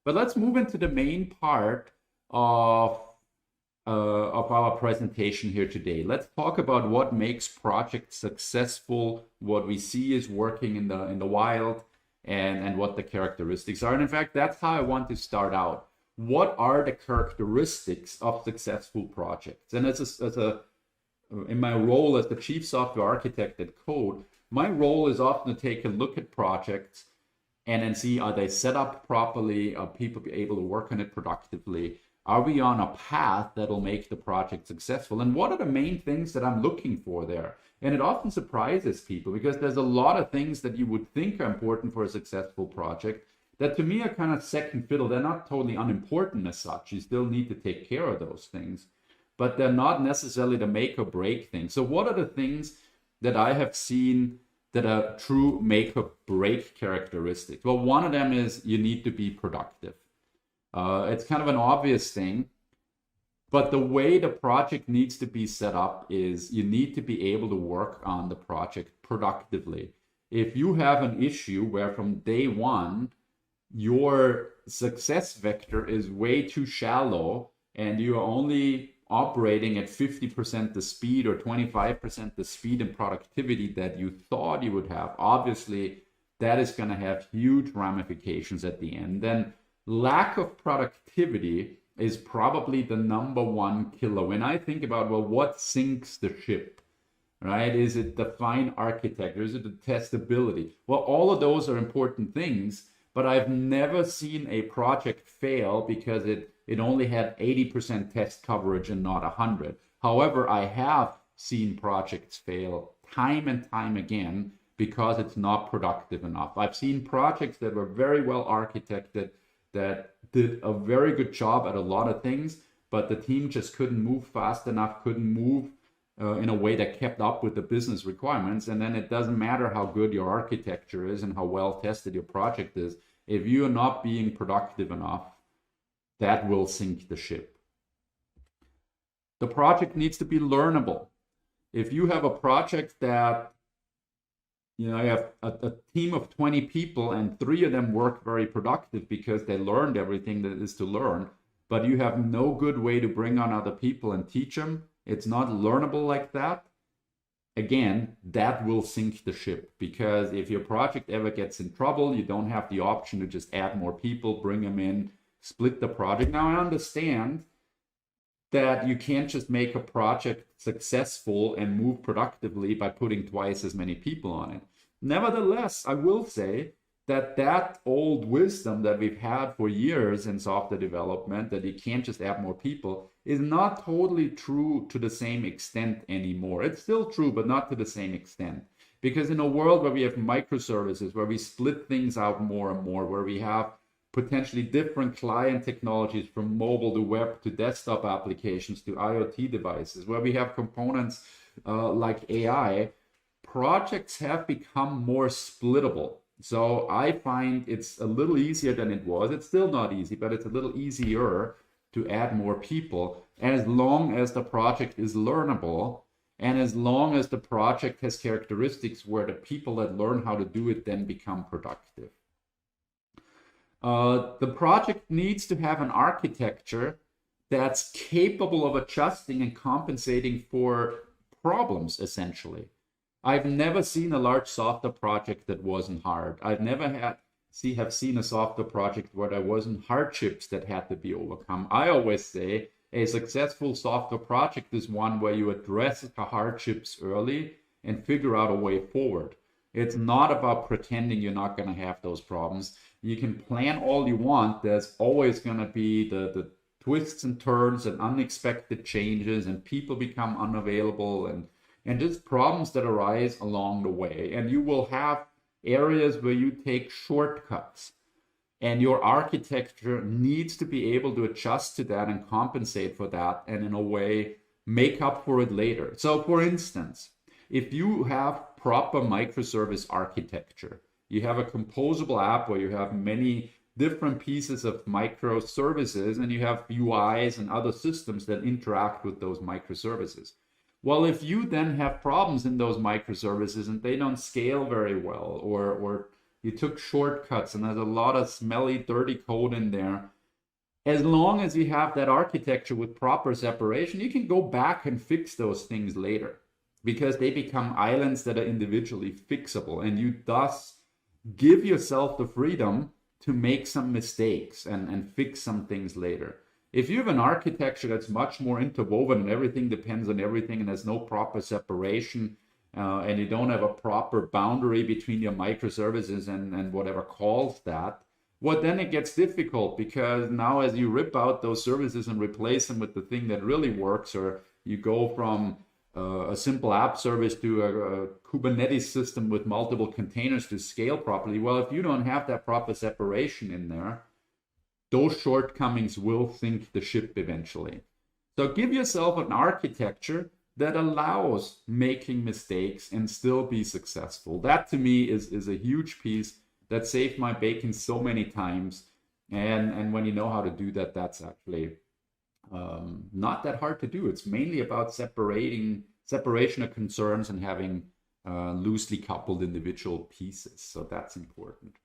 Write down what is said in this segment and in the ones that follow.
But let's move into the main part of of our presentation here today. Let's talk about what makes projects successful, what we see is working in the wild, and what the characteristics are. And in fact, that's how I want to start out. What are the characteristics of successful projects? And as a in my role as the chief software architect at Code, my role is often to take a look at projects and then see, are they set up properly? Are people able to work on it productively? Are we on a path that'll make the project successful? And what are the main things that I'm looking for there? And it often surprises people because there's a lot of things that you would think are important for a successful project that to me are kind of second fiddle. They're not totally unimportant as such. You still need to take care of those things, but they're not necessarily the make or break thing. So what are the things that I have seen that are true make or break characteristics? Well, one of them is you need to be productive. It's kind of an obvious thing, but the way the project needs to be set up is you need to be able to work on the project productively. If you have an issue where from day one your success vector is way too shallow and you are only operating at 50% the speed or 25% the speed and productivity that you thought you would have, obviously that is going to have huge ramifications at the end. Then lack of productivity is probably the number one killer. When I think about, well, what sinks the ship, right? Is it the fine architecture? Is it the testability? Well, all of those are important things, but I've never seen a project fail because it only had 80% test coverage and not 100. However, I have seen projects fail time and time again because it's not productive enough. I've seen projects that were very well architected, that did a very good job at a lot of things, but the team just couldn't move fast enough, couldn't move in a way that kept up with the business requirements. And then it doesn't matter how good your architecture is and how well tested your project is. If you are not being productive enough, that will sink the ship. The project needs to be learnable. If you have a project that you have a team of 20 people and 3 of them work very productive because they learned everything that is to learn, but you have no good way to bring on other people and teach them, it's not learnable like that, again, that will sink the ship. Because if your project ever gets in trouble, you don't have the option to just add more people, bring them in, split the project. Now, I understand that you can't just make a project successful and move productively by putting twice as many people on it. Nevertheless, I will say that that old wisdom that we've had for years in software development, that you can't just add more people, is not totally true to the same extent anymore. It's still true, but not to the same extent. Because in a world where we have microservices, where we split things out more and more, where we have potentially different client technologies from mobile to web to desktop applications to IoT devices, where we have components like AI, projects have become more splittable. So I find it's a little easier than it was. It's still not easy, but it's a little easier to add more people, as long as the project is learnable and as long as the project has characteristics where the people that learn how to do it then become productive. The project needs to have an architecture that's capable of adjusting and compensating for problems, essentially. I've never seen a large software project that wasn't hard. I've never have seen a software project where there wasn't hardships that had to be overcome. I always say a successful software project is one where you address the hardships early and figure out a way forward. It's not about pretending you're not going to have those problems. You can plan all you want. There's always going to be the twists and turns and unexpected changes, and people become unavailable, and just problems that arise along the way. And you will have areas where you take shortcuts, and your architecture needs to be able to adjust to that and compensate for that, and in a way make up for it later. So for instance, if you have proper microservice architecture, you have a composable app where you have many different pieces of microservices, and you have UIs and other systems that interact with those microservices. Well, if you then have problems in those microservices and they don't scale very well, or you took shortcuts, and there's a lot of smelly, dirty code in there. As long as you have that architecture with proper separation, you can go back and fix those things later because they become islands that are individually fixable, and you thus give yourself the freedom to make some mistakes and fix some things later. If you have an architecture that's much more interwoven and everything depends on everything and there's no proper separation, and you don't have a proper boundary between your microservices and whatever calls that, well, then it gets difficult, because now as you rip out those services and replace them with the thing that really works, or you go from a simple app service to a Kubernetes system with multiple containers to scale properly, well, if you don't have that proper separation in there, those shortcomings will sink the ship eventually. So give yourself an architecture that allows making mistakes and still be successful. That to me is a huge piece that saved my bacon so many times. And when you know how to do that, that's actually not that hard to do. It's mainly about separation of concerns and having loosely coupled individual pieces. So that's important.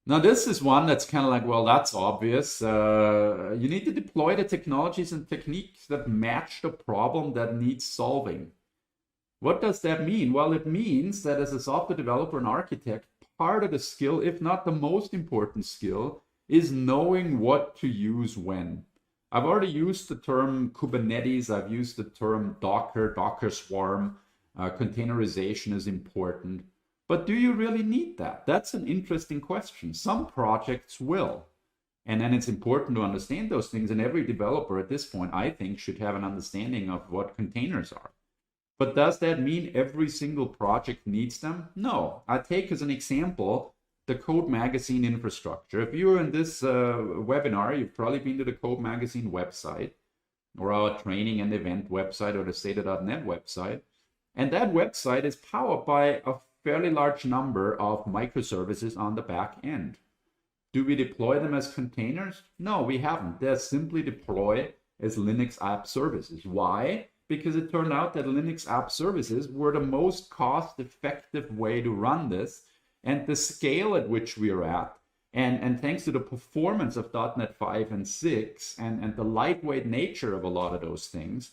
Now, this is one that's kind of like, well, that's obvious. You need to deploy the technologies and techniques that match the problem that needs solving. What does that mean? Well, it means that as a software developer and architect, part of the skill, if not the most important skill, is knowing what to use when. I've already used the term Kubernetes. I've used the term Docker Swarm. Containerization is important. But do you really need that? That's an interesting question. Some projects will. And then it's important to understand those things. And every developer at this point, I think, should have an understanding of what containers are. But does that mean every single project needs them? No. I take as an example the Code Magazine infrastructure. If you're in this webinar, you've probably been to the Code Magazine website, or our training and event website, or the Stata.net website. And that website is powered by a fairly large number of microservices on the back end. Do we deploy them as containers? No, we haven't. They're simply deployed as Linux app services. Why? Because it turned out that Linux app services were the most cost-effective way to run this, and the scale at which we are at, and thanks to the performance of .NET 5 and 6 and the lightweight nature of a lot of those things,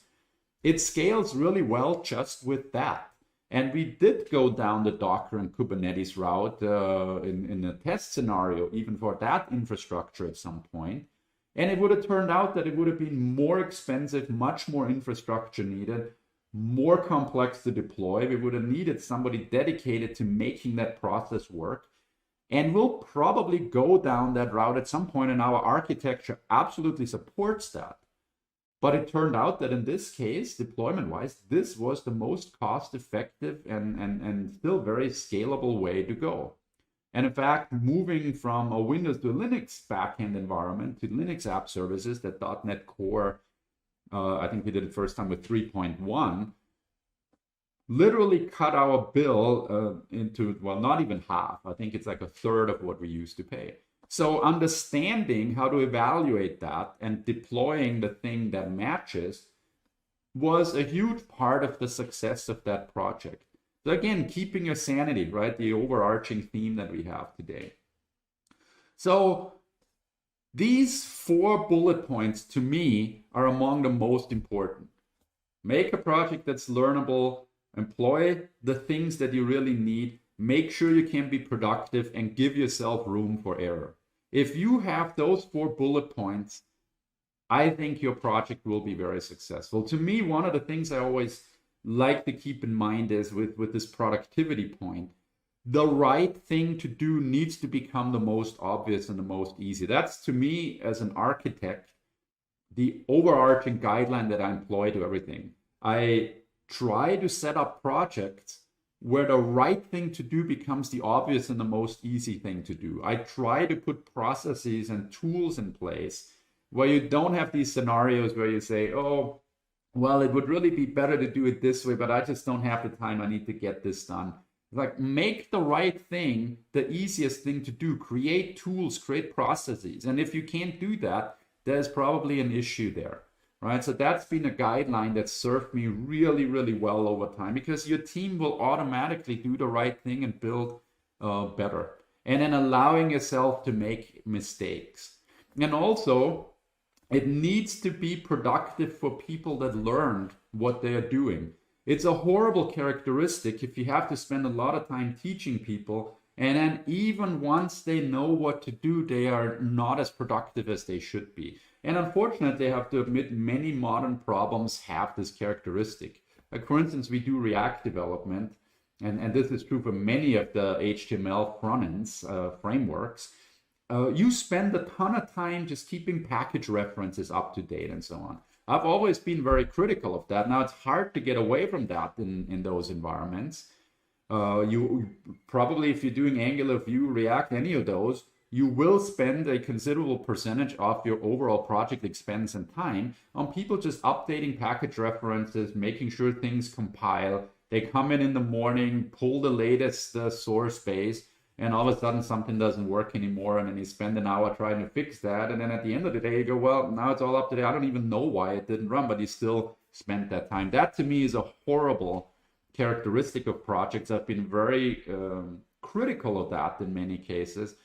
it scales really well just with that. And we did go down the Docker and Kubernetes route in a test scenario, even for that infrastructure at some point. And it would have turned out that it would have been more expensive, much more infrastructure needed, more complex to deploy. We would have needed somebody dedicated to making that process work. And we'll probably go down that route at some point, and our architecture absolutely supports that. But it turned out that in this case, deployment-wise, this was the most cost-effective and still very scalable way to go. And in fact, moving from a Windows to a Linux backend environment to Linux app services that .NET Core, I think we did it first time with 3.1, literally cut our bill into, well, not even half. I think it's like a third of what we used to pay. So understanding how to evaluate that and deploying the thing that matches was a huge part of the success of that project. So again, keeping your sanity, right? The overarching theme that we have today. So these 4 bullet points to me are among the most important. Make a project that's learnable, employ the things that you really need, make sure you can be productive, and give yourself room for error. If you have those 4 bullet points, I think your project will be very successful. To me, one of the things I always like to keep in mind is with this productivity point, the right thing to do needs to become the most obvious and the most easy. That's, to me, as an architect, the overarching guideline that I employ to everything. I try to set up projects where the right thing to do becomes the obvious and the most easy thing to do. I try to put processes and tools in place where you don't have these scenarios where you say, oh, well, it would really be better to do it this way, but I just don't have the time. I need to get this done. Like, make the right thing the easiest thing to do. Create tools, create processes. And if you can't do that, there's probably an issue there, right? So that's been a guideline that served me really, really well over time, because your team will automatically do the right thing and build better. And then allowing yourself to make mistakes. And also, it needs to be productive for people that learned what they are doing. It's a horrible characteristic if you have to spend a lot of time teaching people, and then even once they know what to do, they are not as productive as they should be. And unfortunately, I have to admit, many modern problems have this characteristic. Like, for instance, we do React development, and this is true for many of the HTML frontends frameworks. You spend a ton of time just keeping package references up to date and so on. I've always been very critical of that. Now, it's hard to get away from that in those environments. You probably, if you're doing Angular, Vue, React, any of those, you will spend a considerable percentage of your overall project expense and time on people just updating package references, making sure things compile. They come in the morning, pull the latest source base, and all of a sudden something doesn't work anymore, and then you spend an hour trying to fix that, and then at the end of the day you go, well, now it's all up to date. I don't even know why it didn't run, but you still spent that time. That to me is a horrible characteristic of projects. I've been very critical of that in many cases,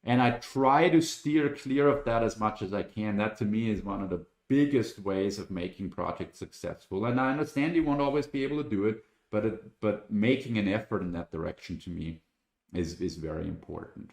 and I try to steer clear of that as much as I can. That to me is one of the biggest ways of making projects successful. And I understand you won't always be able to do it, but making an effort in that direction to me is very important.